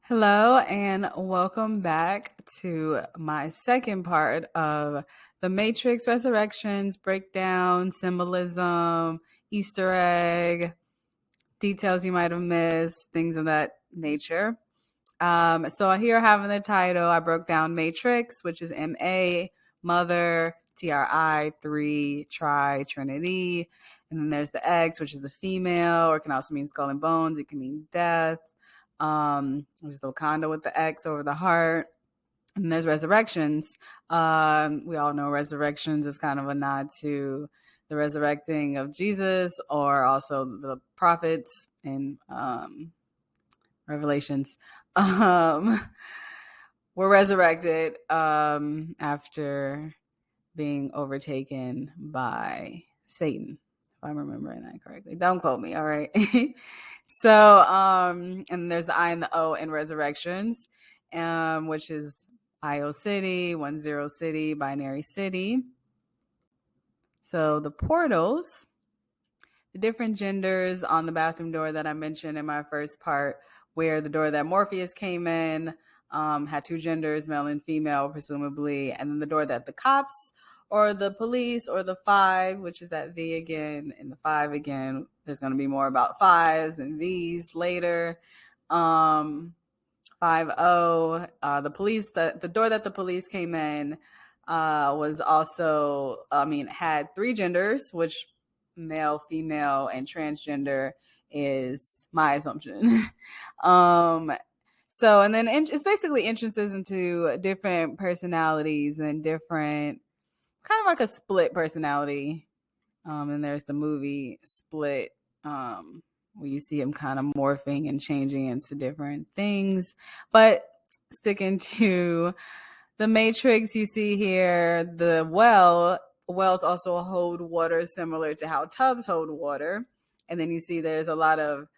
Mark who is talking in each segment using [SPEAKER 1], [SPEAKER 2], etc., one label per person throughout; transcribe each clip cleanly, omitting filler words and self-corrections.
[SPEAKER 1] Hello, and welcome back to my second part of the Matrix Resurrections breakdown, symbolism, Easter egg, details you might have missed, things of that nature. So here having the title, I broke down Matrix, which is MA, Mother, TRI, three, Tri, Trinity. And then there's the X, which is the female, or it can also mean skull and bones. It can mean death. There's the Wakanda with the X over the heart. And there's resurrections. We all know resurrections is kind of a nod to the resurrecting of Jesus, or also the prophets in Revelations. Um, were resurrected after being overtaken by Satan, if I'm remembering that correctly. Don't quote me, all right? And there's the I and the O in Resurrections, which is IO City, 10 City, Binary City. So the portals, the different genders on the bathroom door that I mentioned in my first part, where the door that Morpheus came in had two genders, male and female, presumably, and then the door that the cops or the police or the five, which is that V again, and the five again. There's going to be more about fives and V's later. 5-0, the police, the door that the police came in was also, had three genders, which male, female, and transgender is my assumption. And then it's basically entrances into different personalities and different, kind of like a split personality. And there's the movie Split, where you see him kind of morphing and changing into different things. But sticking to the Matrix, you see here the wells also hold water, similar to how tubs hold water. And then you see there's a lot of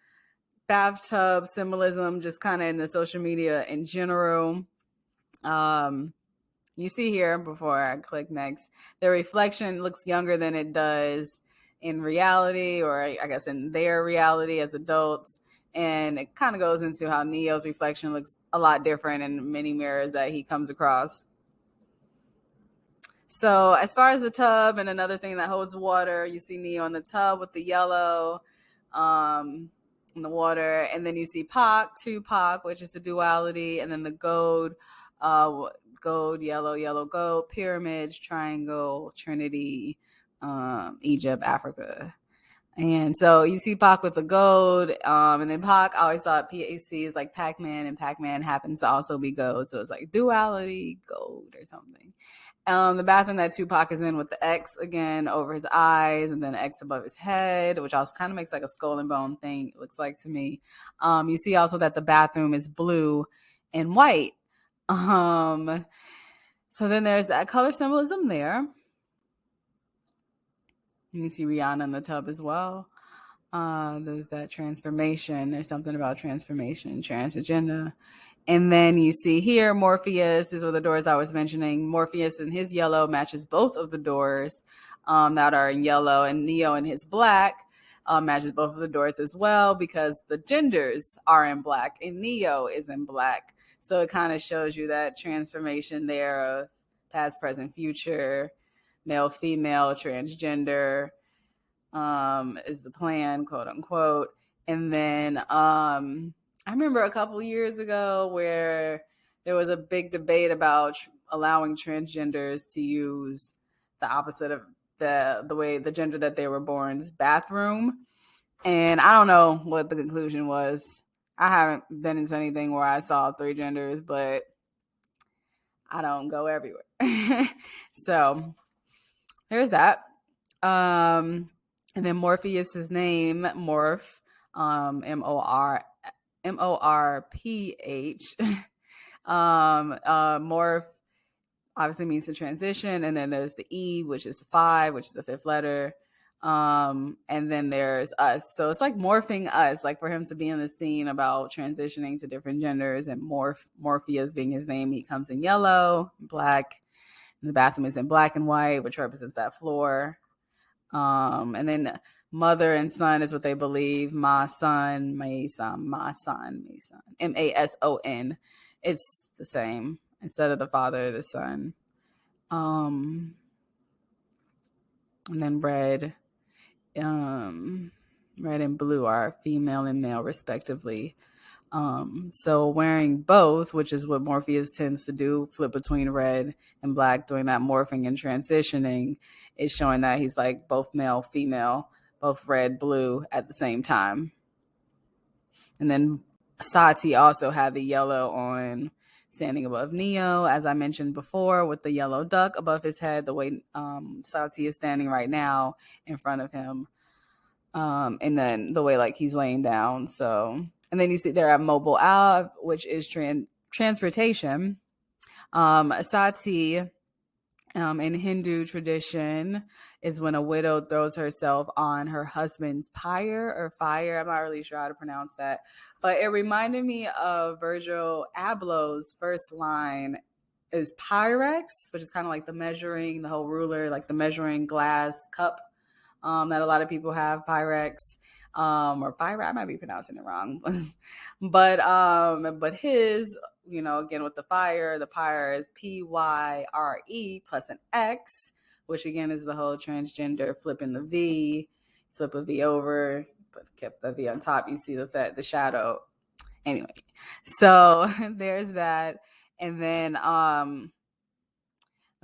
[SPEAKER 1] bathtub symbolism just kind of in the social media in general. You see here, before I click next, the reflection looks younger than it does in reality, or I guess in their reality as adults. And it kind of goes into how Neo's reflection looks a lot different in many mirrors that he comes across. So as far as the tub and another thing that holds water, you see Neo in the tub with the yellow in the water. And then you see Tupac, which is the duality. And then the gold, yellow, gold, pyramids, triangle, Trinity, Egypt, Africa. And so you see Pac with the gold, and then Pac, I always thought PAC is like Pac-Man, and Pac-Man happens to also be gold. So it's like duality, gold, or something. The bathroom that Tupac is in with the X again over his eyes, and then X above his head, which also kind of makes like a skull and bone thing, it looks like to me. You see also that the bathroom is blue and white. So then there's that color symbolism there. You see Rihanna in the tub as well. There's that transformation. There's something about transformation, transagenda. And then you see here, Morpheus is one of the doors I was mentioning. Morpheus in his yellow matches both of the doors that are in yellow, and Neo in his black matches both of the doors as well, because the genders are in black and Neo is in black. So it kind of shows you that transformation there of past, present, future, male, female, transgender is the plan, quote unquote. And then I remember a couple years ago where there was a big debate about allowing transgenders to use the opposite of the way the gender that they were born's bathroom. And I don't know what the conclusion was. I haven't been into anything where I saw three genders, but I don't go everywhere. So there's that. And then Morpheus's name, Morph, Morph. Morph obviously means to transition, and then there's the E, which is 5, which is the fifth letter. And then there's us. So it's like morphing us, like for him to be in the scene about transitioning to different genders, and Morpheus being his name, he comes in yellow, black, and the bathroom is in black and white, which represents that floor. And then Mother and son is what they believe. Mason, Mason, Mason, Mason. Mason. It's the same instead of the father, the son. And then red and blue are female and male respectively. So wearing both, which is what Morpheus tends to do, flip between red and black, doing that morphing and transitioning, is showing that he's like both male, female, both red, blue at the same time. And then Sati also had the yellow on, standing above Neo, as I mentioned before, with the yellow duck above his head, the way Sati is standing right now in front of him. And then the way like he's laying down. So, and then you see there at Mobile Ave, which is transportation. Sati, in Hindu tradition, is when a widow throws herself on her husband's pyre or fire. I'm not really sure how to pronounce that, but it reminded me of Virgil Abloh's first line is Pyrex, which is kind of like the measuring, the whole ruler, like the measuring glass cup that a lot of people have, Pyrex, or Pyrex. I might be pronouncing it wrong, but his, again with the fire, the pyre is Pyre plus an X, which again is the whole transgender flipping the V, flip a V over, but kept the V on top. You see the shadow. Anyway, so there's that, and then let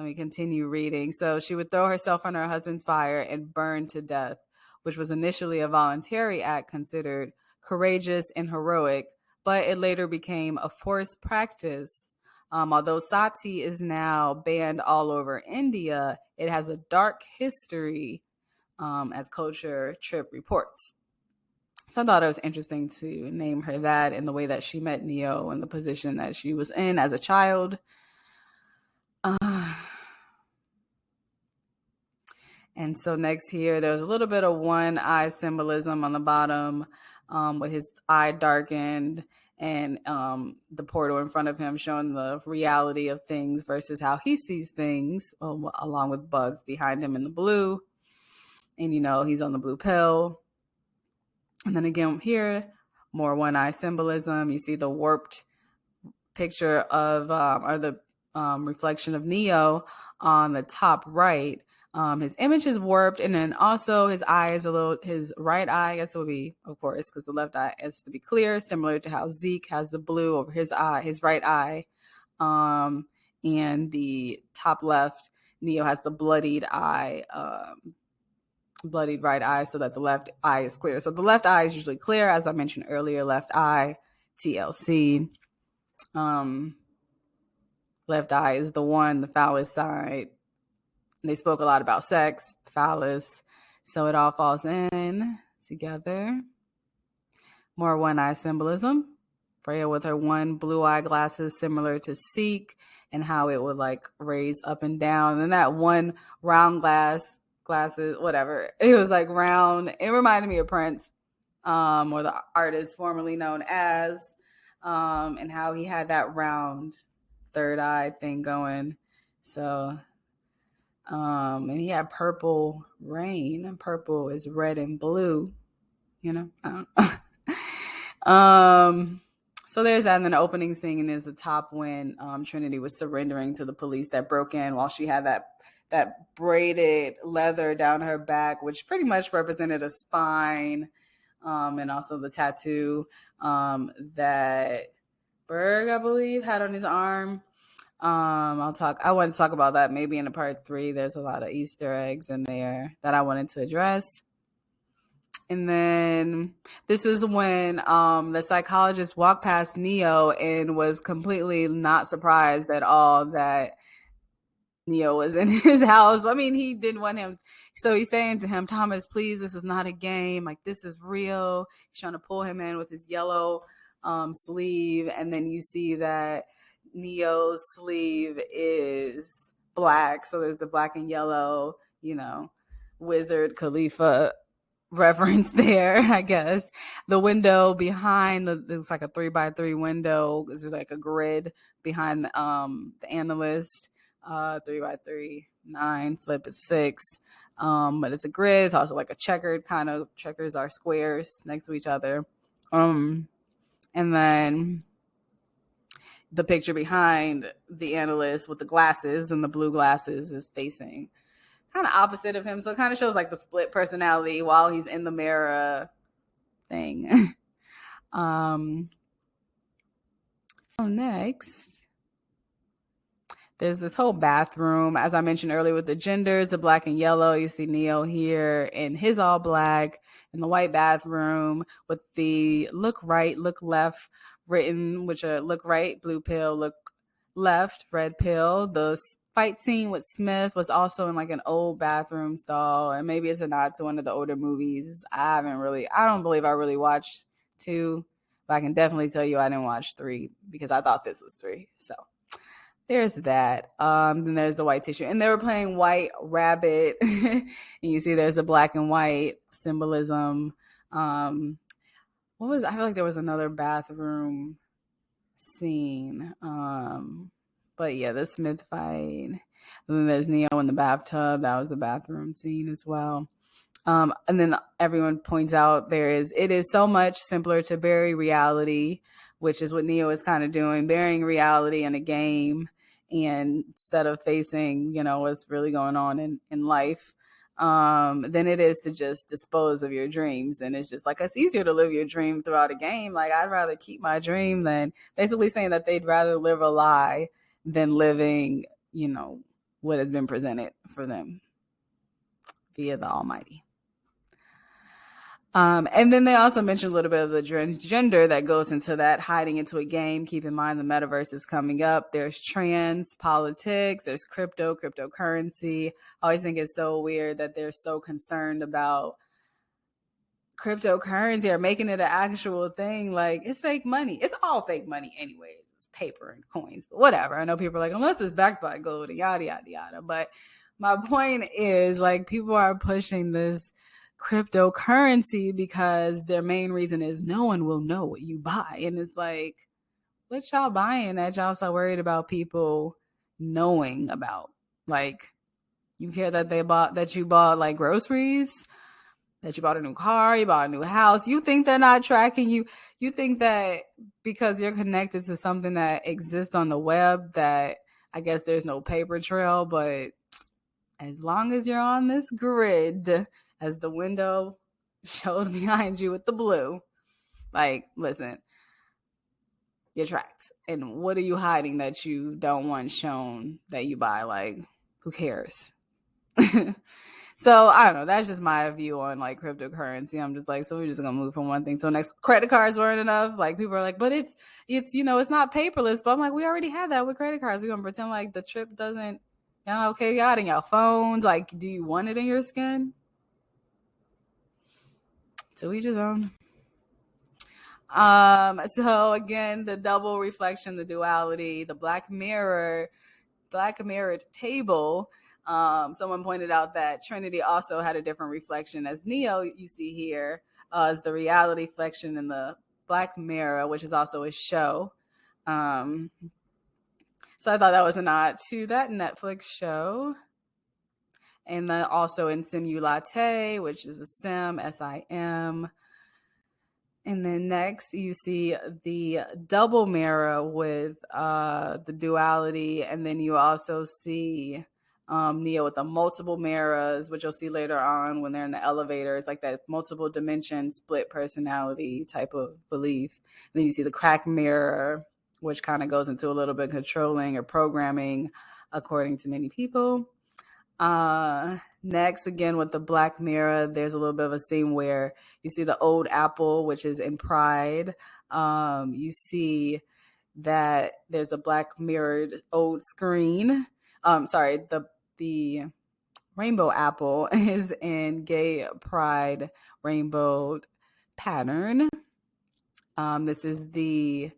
[SPEAKER 1] me continue reading. So she would throw herself on her husband's fire and burn to death, which was initially a voluntary act considered courageous and heroic, but it later became a forced practice. Although sati is now banned all over India, it has a dark history, as Culture Trip reports. So I thought it was interesting to name her that in the way that she met Neo and the position that she was in as a child. And so next here, there's a little bit of one eye symbolism on the bottom, with his eye darkened and the portal in front of him showing the reality of things versus how he sees things, along with Bugs behind him in the blue. And, he's on the blue pill. And then again here, more one eye symbolism. You see the warped picture of, or the reflection of Neo on the top right. His image is warped, and then also his eye is his right eye, I guess it would be, of course, because the left eye has to be clear, similar to how Zeke has the blue over his eye, his right eye. And the top left, Neo has the bloodied eye, bloodied right eye, so that the left eye is clear. So the left eye is usually clear, as I mentioned earlier, left eye, TLC. Left eye is the one, the phallus side. They spoke a lot about sex, phallus, so it all falls in together. More one eye symbolism. Freya with her one blue eye glasses, similar to Seek, and how it would like raise up and down. And that one round glasses, whatever. It was like round. It reminded me of Prince, or the artist formerly known as, and how he had that round third eye thing going. So, and he had purple rain. Purple is red and blue, I don't know. So there's that. And then the opening scene is the top when Trinity was surrendering to the police that broke in while she had that braided leather down her back, which pretty much represented a spine, and also the tattoo that Berg, I believe, had on his arm. I want to talk about that maybe in a part 3. There's a lot of Easter eggs in there that I wanted to address. And then this is when the psychologist walked past Neo and was completely not surprised at all that Neo was in his house. I mean, he didn't want him. So he's saying to him, Thomas, please, this is not a game. Like, this is real. He's trying to pull him in with his yellow sleeve. And then you see that Neo's sleeve is black. So there's the black and yellow, Wizard Khalifa reference there, I guess. The window behind there's like a 3x3 window. This is like a grid behind the analyst. 3x3, 9, flip is 6. But it's a grid. It's also like a checkered kind of, checkers are squares next to each other. And then the picture behind the analyst with the glasses and the blue glasses is facing kind of opposite of him. So it kind of shows like the split personality while he's in the mirror thing. So next, there's this whole bathroom, as I mentioned earlier, with the genders, the black and yellow. You see Neo here in his all black in the white bathroom with the look right, look left written, which are look right, blue pill, look left, red pill. The fight scene with Smith was also in like an old bathroom stall, and maybe it's a nod to one of the older movies. I don't believe I really watched 2, but I can definitely tell you I didn't watch 3 because I thought this was 3. So there's that. Then there's the white tissue. And they were playing White Rabbit. And you see there's a black and white symbolism. I feel like there was another bathroom scene. But yeah, the Smith fight. And then there's Neo in the bathtub. That was the bathroom scene as well. And then everyone points out it is so much simpler to bury reality, which is what Neo is kind of doing, burying reality in a game, and instead of facing, what's really going on in life, than it is to just dispose of your dreams. And it's just like, it's easier to live your dream throughout a game. Like, I'd rather keep my dream than, basically saying that they'd rather live a lie than living, what has been presented for them via the Almighty. And then they also mentioned a little bit of the transgender that goes into that, hiding into a game. Keep in mind the metaverse is coming up. There's trans politics. There's cryptocurrency. I always think it's so weird that they're so concerned about cryptocurrency or making it an actual thing. Like, it's fake money. It's all fake money anyways. It's paper and coins, but whatever. I know people are like, unless it's backed by gold, yada, yada, yada. But my point is, like, people are pushing this cryptocurrency because their main reason is no one will know what you buy. And it's like, what y'all buying that y'all so worried about people knowing about? Like, you care that you bought like groceries, that you bought a new car, you bought a new house. You think they're not tracking you. You think that because you're connected to something that exists on the web, that I guess there's no paper trail. But as long as you're on this grid, as the window showed behind you with the blue, like, listen, you're tracked. And what are you hiding that you don't want shown that you buy? Like, who cares? So I don't know. That's just my view on like cryptocurrency. I'm just like, so we're just gonna move from one thing to the next. Credit cards weren't enough. Like, people are like, but it's it's not paperless. But I'm like, we already have that with credit cards. We're gonna pretend like the trip doesn't. Okay, got in your phones. Like, do you want it in your skin? To each his own. So again, the double reflection, the duality, the black mirrored table. Someone pointed out that Trinity also had a different reflection as Neo, you see here, is the reality reflection in the black mirror, which is also a show. So I thought that was a nod to that Netflix show. And then also in Simulate, which is a sim, SIM. And then next you see the double mirror with the duality. And then you also see Neo with the multiple mirrors, which you'll see later on when they're in the elevator. It's like that multiple dimension split personality type of belief. And then you see the crack mirror, which kind of goes into a little bit controlling or programming, according to many people. Next, again, with the black mirror, there's a little bit of a scene where you see the old apple, which is in Pride. You see that there's a black mirrored old screen. The rainbow apple is in Gay Pride rainbow pattern. This is the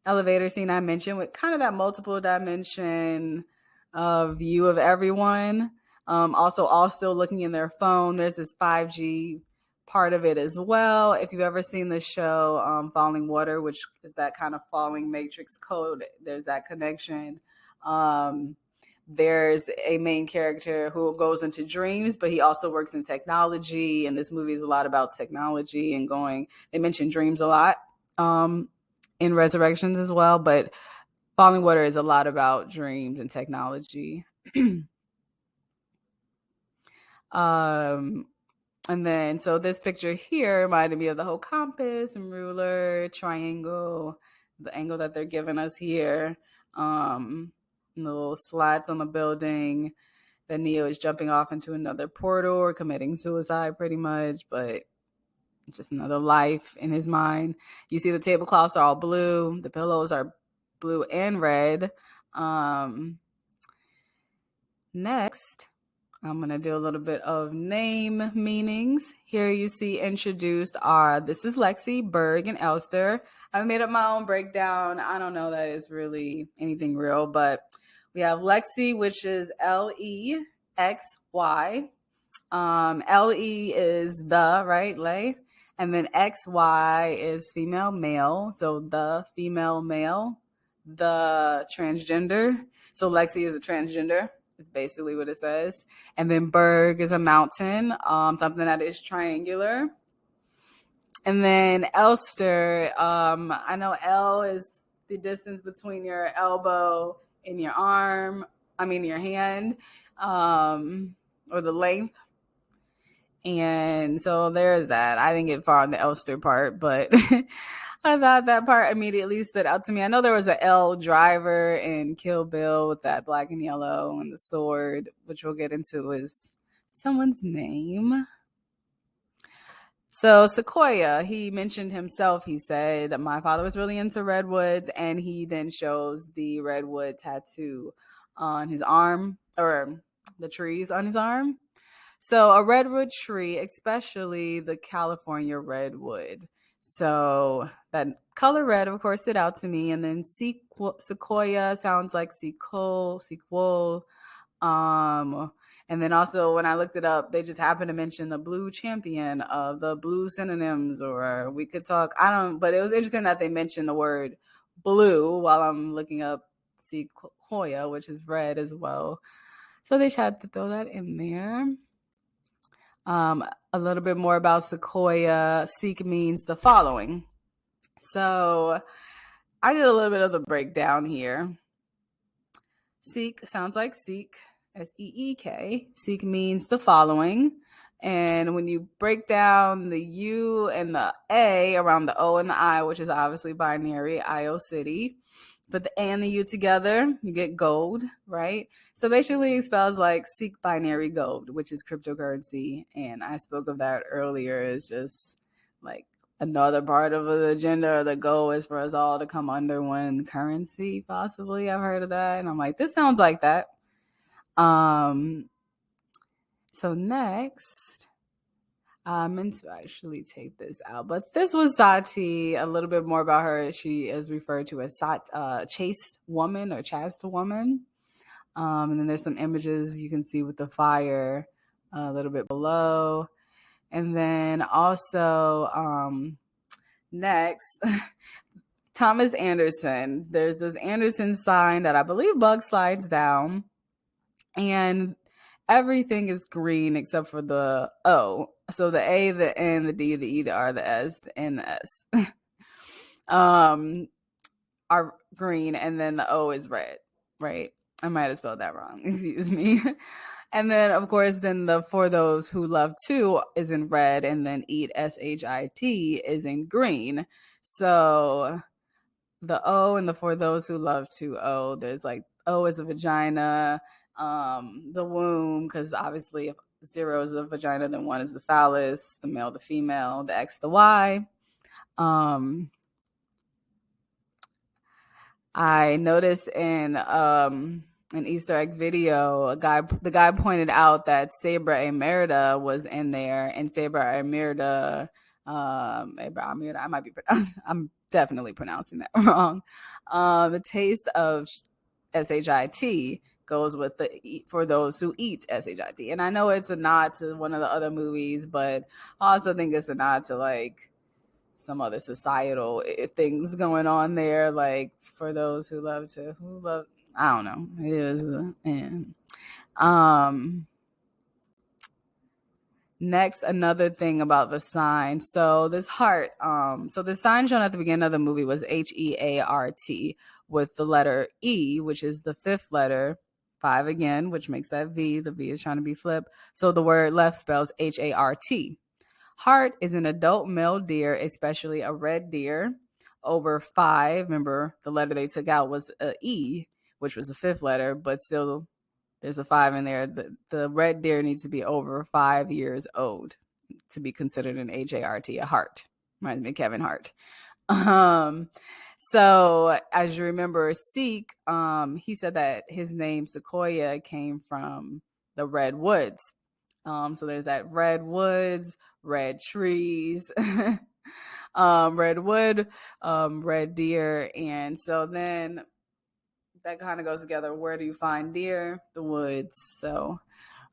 [SPEAKER 1] elevator scene I mentioned with kind of that multiple dimension view of everyone. Also, all still looking in their phone. There's this 5G part of it as well. If you've ever seen the show Falling Water, which is that kind of falling matrix code, there's that connection. there's a main character who goes into dreams, but he also works in technology. And this movie is a lot about technology and they mention dreams a lot in Resurrections as well. But Falling Water is a lot about dreams and technology. And then, so this picture here reminded me of the whole compass and ruler, triangle, the angle that they're giving us here. And the little slats on the building. Then Neo is jumping off into another portal or committing suicide pretty much, but just another life in his mind. You see the tablecloths are all blue. The pillows are blue and red. Next, I'm going to do a little bit of name meanings. Here you see introduced this is Lexi, Berg, and Elster. I've made up my own breakdown. I don't know that it's really anything real, but we have Lexi, which is Lexy. Le is the, right? Lay. And then XY is female, male. So the female, male, the transgender. So Lexi is a transgender. It's basically what it says. And then Berg is a mountain, something that is triangular. And then Elster, I know L is the distance between your elbow and your your hand, or the length. And so there's that. I didn't get far on the Elster part, but I thought that part immediately stood out to me. I know there was an L driver in Kill Bill with that black and yellow and the sword, which we'll get into is someone's name. So Sequoia, he mentioned himself. He said, my father was really into redwoods, and he then shows the redwood tattoo on his arm, or the trees on his arm. So a redwood tree, especially the California redwood. So that color red, of course, stood out to me. And then sequoia sounds like sequel. And then also when I looked it up, they just happened to mention the blue champion of the blue synonyms, or we could talk. But it was interesting that they mentioned the word blue while I'm looking up sequoia, which is red as well. So they tried to throw that in there. A little bit more about Sequoia. Seek means the following. So I did a little bit of the breakdown here. Seek sounds like seek, S-E-E-K. Seek means the following. And when you break down the U and the A around the O and the I, which is obviously binary, IO City, put the A and the U together, you get gold, right? So basically it spells like seek binary gold, which is cryptocurrency. And I spoke of that earlier. It's just like another part of the agenda, or the goal is for us all to come under one currency, possibly. I've heard of that. And I'm like, this sounds like that. So next, I meant to actually take this out, but this was Sati. A little bit more about her. She is referred to as chaste woman or chaste woman. And then there's some images you can see with the fire a little bit below. And then also next, Thomas Anderson. There's this Anderson sign that I believe Bug slides down. And everything is green except for the O. So the A, the N, the D, the E, the R, the S, the N, the S are green, and then the O is red, right? I might have spelled that wrong. Excuse me. And then, of course, then the for those who love to is in red, and then eat, S-H-I-T, is in green. So the O and the for those who love to O, there's like O is a vagina, the womb, because obviously if 0 is the vagina, then 1 is the phallus, the male, the female, the X, the Y. I noticed in an Easter egg video, the guy pointed out that Sabra Emerita was in there, and Sabra Emerita, I might be I'm definitely pronouncing that wrong. The taste of SHIT goes with the for those who eat SHIT. And I know it's a nod to one of the other movies, but I also think it's a nod to like some other societal things going on there, like for those who love I don't know. It was, um, next, another thing about the sign. So this heart, so the sign shown at the beginning of the movie was HEART with the letter E, which is the fifth letter, 5 again, which makes that V. The V is trying to be flipped. So the word left spells HART. Heart is an adult male deer, especially a red deer, over 5. Remember, the letter they took out was a E, which was the fifth letter, but still there's a 5 in there. The red deer needs to be over 5 years old to be considered an HART, a heart. Reminds me of Kevin Hart. Um, so as you remember, Seek, he said that his name Sequoia came from the redwoods. So there's that redwoods, red trees, redwood, red deer, and so then that kind of goes together. Where do you find deer? The woods. So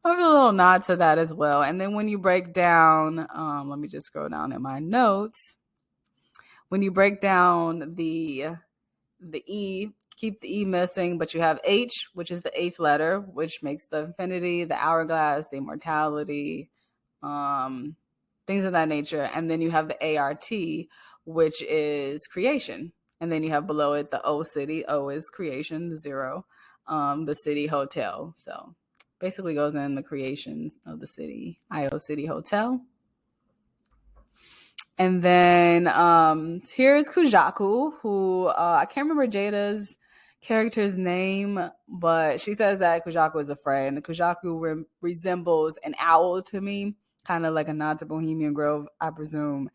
[SPEAKER 1] I have a little nod to that as well. And then when you break down, let me just scroll down in my notes. When you break down the E, keep the E missing, but you have H, which is the eighth letter, which makes the infinity, the hourglass, the immortality, things of that nature. And then you have the ART, which is creation. And then you have below it the O city. O is creation, the 0, the city hotel. So basically goes in the creation of the city, IO City Hotel. And then here's Kujaku, who I can't remember Jada's character's name, but she says that Kujaku is a friend. Kujaku resembles an owl to me, kind of like a nod to Bohemian Grove, I presume.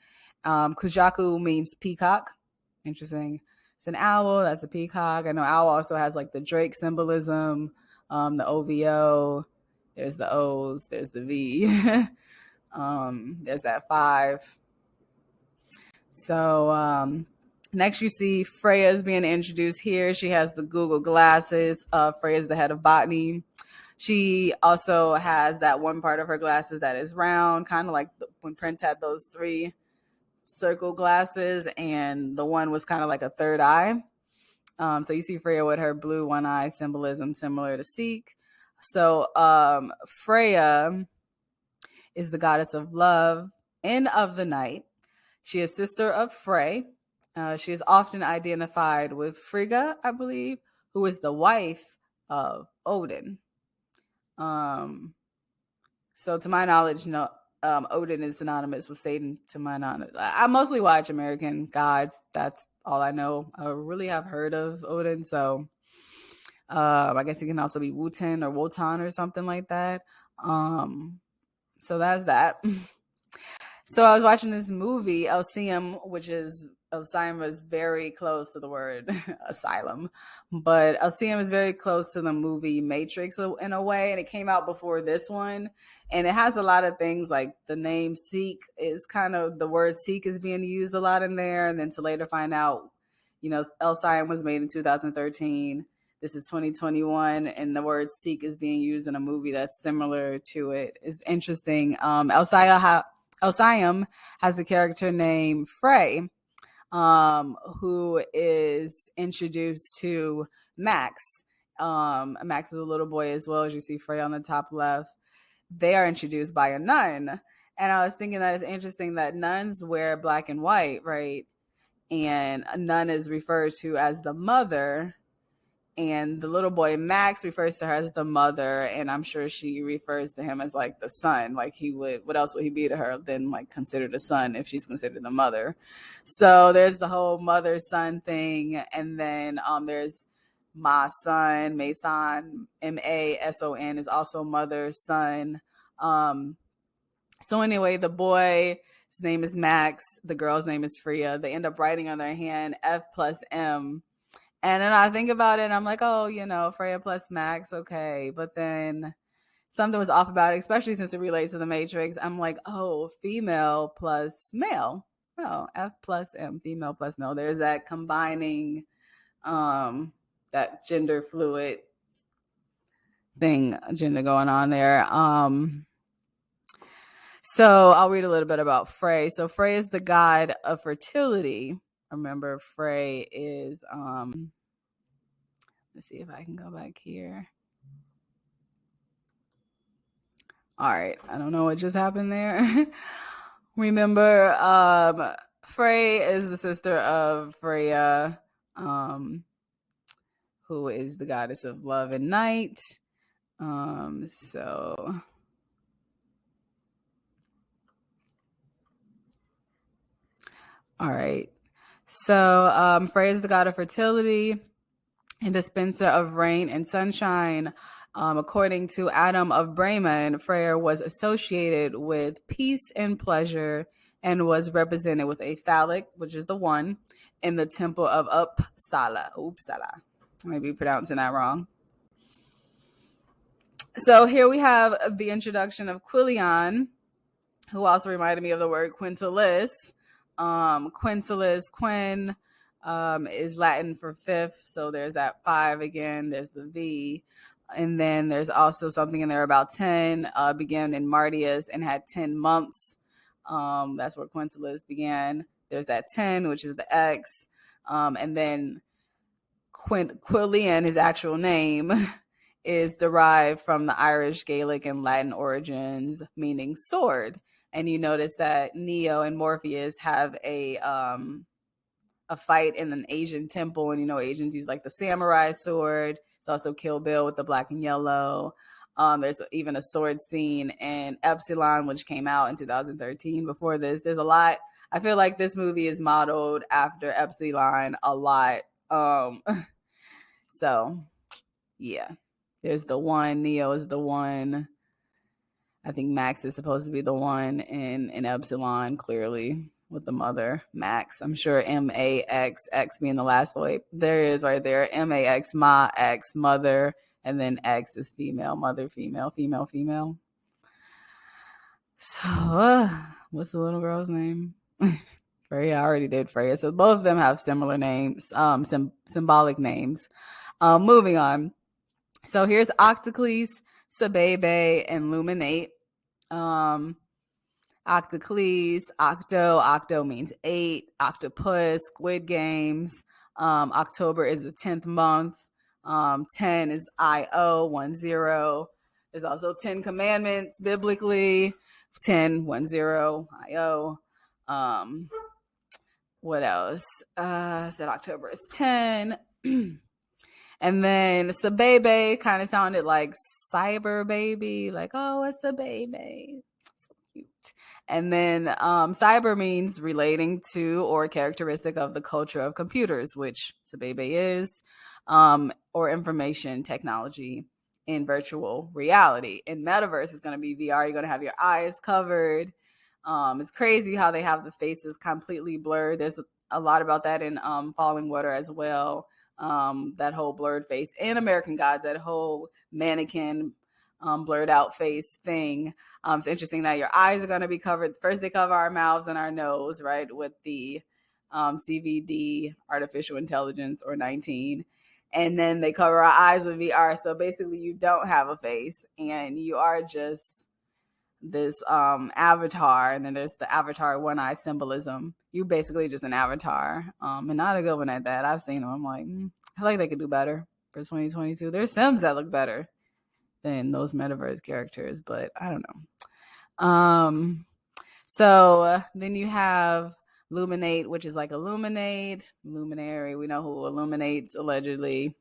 [SPEAKER 1] Kujaku means peacock. Interesting. It's an owl. That's a peacock. I know owl also has like the Drake symbolism, the OVO. There's the O's. There's the V. There's that 5. So next you see Freya's being introduced here. She has the Google glasses. Freya's the head of botany. She also has that one part of her glasses that is round, kind of like when Prince had those 3 circle glasses, and the one was kind of like a third eye. So you see Freya with her blue one eye, symbolism similar to Seek. So Freya is the goddess of love and of the night. She is sister of Frey. She is often identified with Frigga, I believe, who is the wife of Odin. So to my knowledge, no, Odin is synonymous with Satan. To my knowledge, I mostly watch American Gods. That's all I know. I really have heard of Odin, so I guess it can also be Wotan or Wotan or something like that. So that's that. So I was watching this movie, Elysium, which is Elysium is very close to the word asylum, but Elysium is very close to the movie Matrix in a way, and it came out before this one, and it has a lot of things like the name Seek is kind of the word Seek is being used a lot in there, and then to later find out, Elysium was made in 2013. This is 2021, and the word Seek is being used in a movie that's similar to it. It's interesting. Elysium has a character named Frey, who is introduced to Max. Max is a little boy as well, as you see Frey on the top left. They are introduced by a nun. And I was thinking that it's interesting that nuns wear black and white, right? And a nun is referred to as the mother. And the little boy Max refers to her as the mother, and I'm sure she refers to him as like the son. Like he would, what else would he be to her than like considered a son if she's considered the mother? So there's the whole mother son thing, and then there's my son, Mason, Mason is also mother son. So anyway, the boy, his name is Max. The girl's name is Freya. They end up writing on their hand F plus M. And then I think about it and I'm like, oh, Freya plus Max, okay. But then something was off about it, especially since it relates to the Matrix. I'm like, oh, female plus male. Oh, F plus M, female plus male. There's that combining that gender fluid gender going on there. So I'll read a little bit about Frey. So Frey is the god of fertility. Remember, Frey is Let's see if I can go back here. All right. I don't know what just happened there. Remember, Frey is the sister of Freya, who is the goddess of love and night. So all right. So Freya is the god of fertility and dispenser of rain and sunshine. According to Adam of Bremen, Freya was associated with peace and pleasure and was represented with a phallic, which is the one, in the temple of Uppsala. Uppsala. I may be pronouncing that wrong. So here we have the introduction of Quilion, who also reminded me of the word quintilis. Quintilis, quin, is Latin for fifth. So there's that 5 again. There's the V. And then there's also something in there about 10, began in Martius and had 10 months. That's where quintilis began. There's that 10, which is the X. And then Quilion, his actual name, is derived from the Irish, Gaelic, and Latin origins, meaning sword. And you notice that Neo and Morpheus have a fight in an Asian temple, and Asians use like the samurai sword. It's also Kill Bill with the black and yellow. There's even a sword scene in Epsilon, which came out in 2013. Before this, there's a lot. I feel like this movie is modeled after Epsilon a lot. So yeah, there's the one. Neo is the one. I think Max is supposed to be the one in Epsilon, clearly, with the mother, Max. I'm sure M-A-X, X being the last way. There it is right there. M-A-X, Ma, X, mother, and then X is female, mother, female, female, female. So, what's the little girl's name? Freya, I already did Freya. So both of them have similar names, symbolic names. Moving on. So here's Octocles, Sabebe, and Luminate. Octocles, octo means 8, octopus, Squid Games. October is the 10th month. 10 is I-O, 10. There's also 10 commandments biblically. 10, 10, I-O. What else? Said October is 10. And then Sabebe kind of sounded like cyber baby, like, oh, it's a baby. So cute. And then cyber means relating to or characteristic of the culture of computers, which Sabebe is, or information technology in virtual reality. In metaverse, it's going to be VR. You're going to have your eyes covered. It's crazy how they have the faces completely blurred. There's a lot about that in Falling Water as well. That whole blurred face, and American Gods, that whole mannequin blurred out face thing. It's interesting that your eyes are going to be covered. First, they cover our mouths and our nose, right, with the CVD, artificial intelligence, or 19. And then they cover our eyes with VR. So basically, you don't have a face, and you are just this avatar. And then there's the avatar one-eye symbolism. You basically just an avatar, and not a good one at that. I've seen them. I'm like, I feel like they could do better for 2022. There's Sims that look better than those metaverse characters, but I don't know. So then you have Luminate, which is like illuminate, luminary. We know who illuminates allegedly.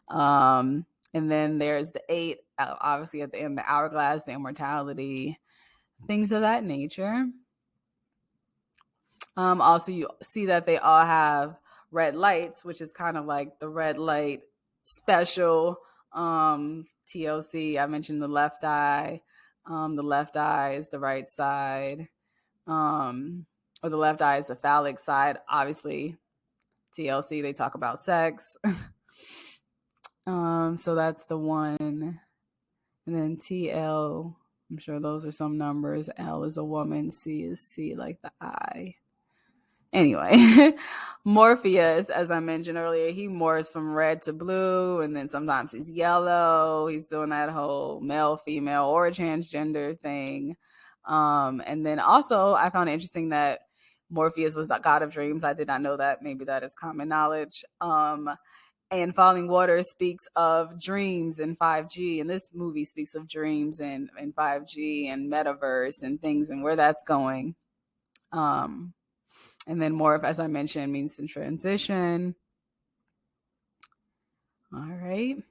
[SPEAKER 1] And then there's the 8, obviously at the end, the hourglass, the immortality, things of that nature. Also, you see that they all have red lights, which is kind of like the red light special. TLC, I mentioned the left eye. The left eye is the right side. Or the left eye is the phallic side. Obviously, TLC, they talk about sex. So that's the one. And then TL, I'm sure those are some numbers. L is a woman. C is C, like the I. Anyway, Morpheus, as I mentioned earlier, he morphs from red to blue, and then sometimes he's yellow. He's doing that whole male, female, or transgender thing. And then also, I found it interesting that Morpheus was the god of dreams. I did not know that. Maybe that is common knowledge. And Falling Water speaks of dreams and 5G. And this movie speaks of dreams and 5G and metaverse and things and where that's going. And then Morph, as I mentioned, means the transition. All right.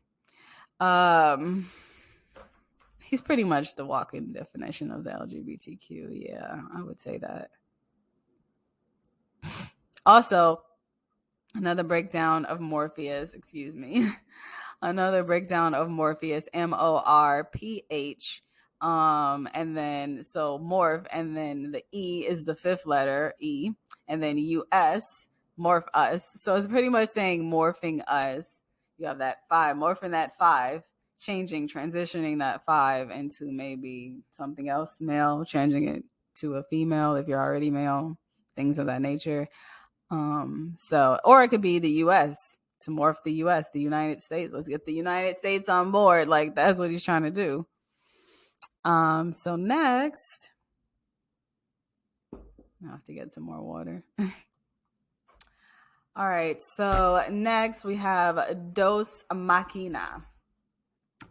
[SPEAKER 1] He's pretty much the walking definition of the LGBTQ. Yeah, I would say that. Also, another breakdown of Morpheus, excuse me. Another breakdown of Morpheus, Morph. And then so morph, and then the E is the fifth letter, E, and then US, morph us. So it's pretty much saying morphing us. You have that 5, morphing that 5, changing, transitioning that 5 into maybe something else male, changing it to a female if you're already male, things of that nature. So, or it could be the US, to morph the US, the United States. Let's get the United States on board. Like, that's what he's trying to do. So next, I have to get some more water. All right, so next we have Dos Machina.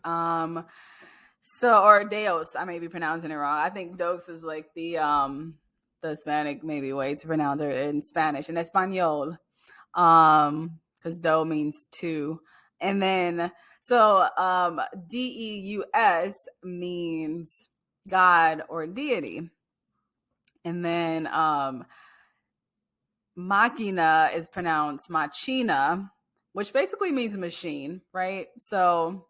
[SPEAKER 1] Or Deus, I may be pronouncing it wrong. I think Dos is like the Hispanic maybe way to pronounce it in Spanish, in Espanol. Because do means two. And then so Deus means God or deity. And then machina is pronounced machina, which basically means machine, right? So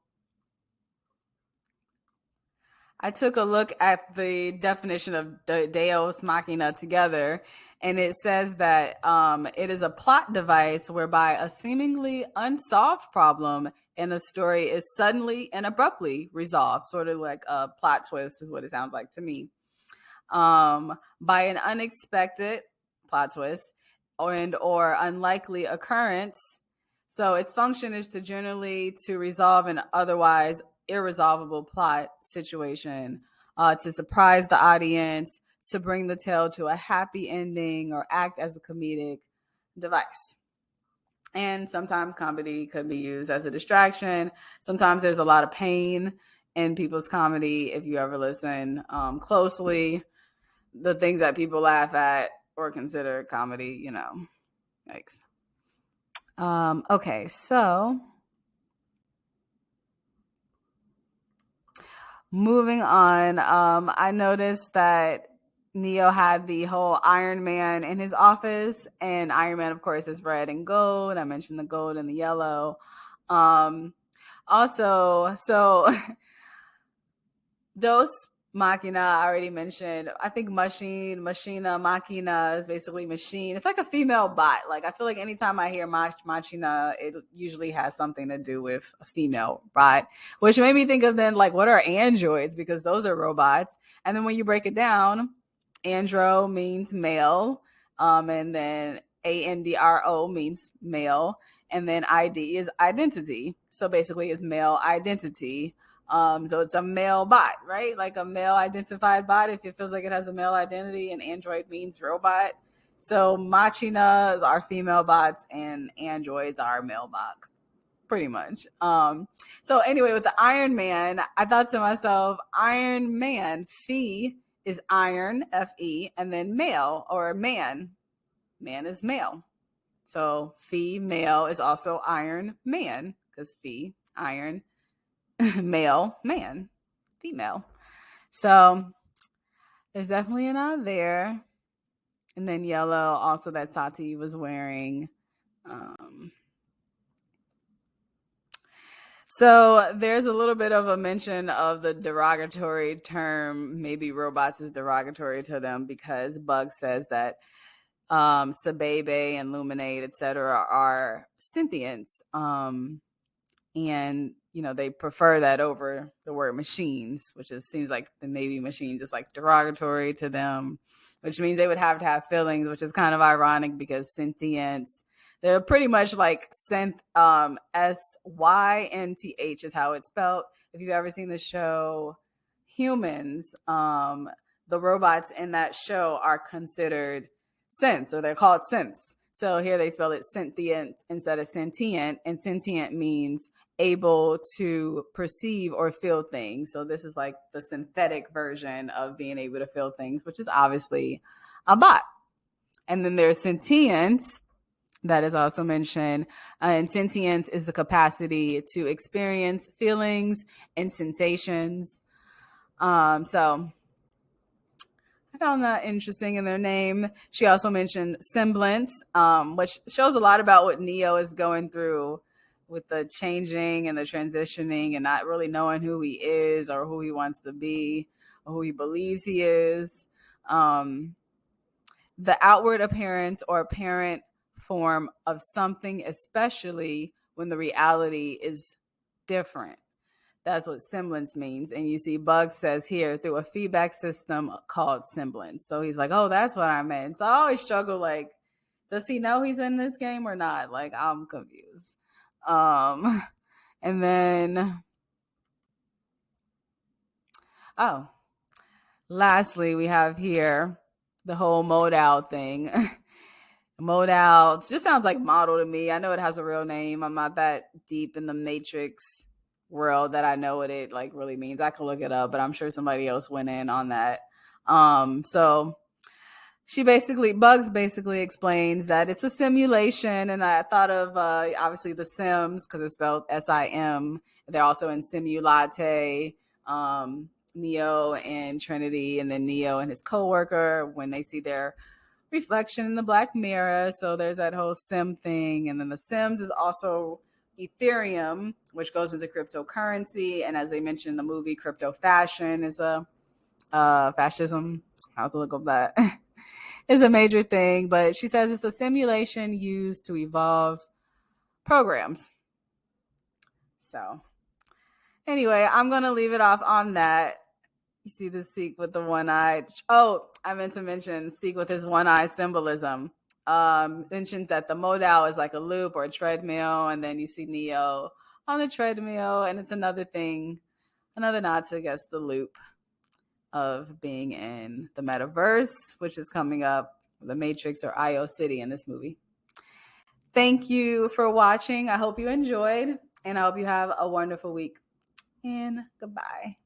[SPEAKER 1] I took a look at the definition of Deus Machina together, and it says that it is a plot device whereby a seemingly unsolved problem in a story is suddenly and abruptly resolved, sort of like a plot twist is what it sounds like to me, by an unexpected plot twist or unlikely occurrence. So its function is to generally to resolve an otherwise irresolvable plot situation, to surprise the audience, to bring the tale to a happy ending, or act as a comedic device. And sometimes comedy could be used as a distraction. Sometimes there's a lot of pain in people's comedy. If you ever listen closely, the things that people laugh at or consider comedy, you know, yikes. Okay, so moving on, I noticed that Neo had the whole Iron Man in his office, and Iron Man, of course, is red and gold. I mentioned the gold and the yellow. Also, so Dos Machina, I already mentioned. I think Machina, Machina is basically machine. It's like a female bot. Like, I feel like anytime I hear Machina, it usually has something to do with a female bot, which made me think of then, like, what are androids? Because those are robots. And then when you break it down, andro means male, and then ANDRO means male, and then ID is identity. So basically, it's male identity. So it's a male bot, right? Like a male identified bot if it feels like it has a male identity, and android means robot. So machinas are female bots and androids are male bots, pretty much. So anyway, with the Iron Man, I thought to myself, Iron Man, Phi is iron, Fe, and then male or man. Man is male. So female is also Iron Man because Phi, iron, male, man, female. So there's definitely an odd there. And then yellow, also that Tati was wearing. So there's a little bit of a mention of the derogatory term, maybe robots is derogatory to them because Bug says that Sabebe and Luminate, etc., are sentients. And you know they prefer that over the word machines, which seems like the maybe machines is like derogatory to them, which means they would have to have feelings, which is kind of ironic because sentience, they're pretty much like synth, SYNTH is how it's spelled. If you've ever seen the show Humans, the robots in that show are considered synths, or they're called synths. So here they spell it sentient instead of sentient, and sentient means able to perceive or feel things. So this is like the synthetic version of being able to feel things, which is obviously a bot. And then there's sentience, that is also mentioned. And sentience is the capacity to experience feelings and sensations. So I found that interesting in their name. She also mentioned semblance, which shows a lot about what Neo is going through with the changing and the transitioning and not really knowing who he is or who he wants to be or who he believes he is. The outward appearance or apparent form of something, especially when the reality is different. That's what semblance means. And you see Bugs says here through a feedback system called semblance. So he's like, oh, that's what I meant. So I always struggle, like, does he know he's in this game or not? Like, I'm confused. And then, oh, lastly, we have here the whole modal thing. Modal just sounds like model to me. I know it has a real name. I'm not that deep in the Matrix world that I know what it like really means. I could look it up, but I'm sure somebody else went in on that. So Bugs basically explains that it's a simulation, and I thought of obviously the Sims because it's spelled SIM. They're also in Simulate, Neo and Trinity, and then Neo and his coworker when they see their reflection in the black mirror. So there's that whole sim thing. And then the Sims is also Ethereum, which goes into cryptocurrency. And as they mentioned in the movie, crypto fashion is a fascism. I'll have to look up that. Is a major thing. But she says it's a simulation used to evolve programs. So anyway, I'm going to leave it off on that. You see the Seek with the one eye. Oh, I meant to mention Seek with his one eye symbolism. Mentions that the modal is like a loop or a treadmill, and then you see Neo on the treadmill, and it's another thing, another nod to, I guess, the loop of being in the metaverse, which is coming up, the Matrix or IO City in this movie. Thank you for watching. I hope you enjoyed, and I hope you have a wonderful week. And goodbye.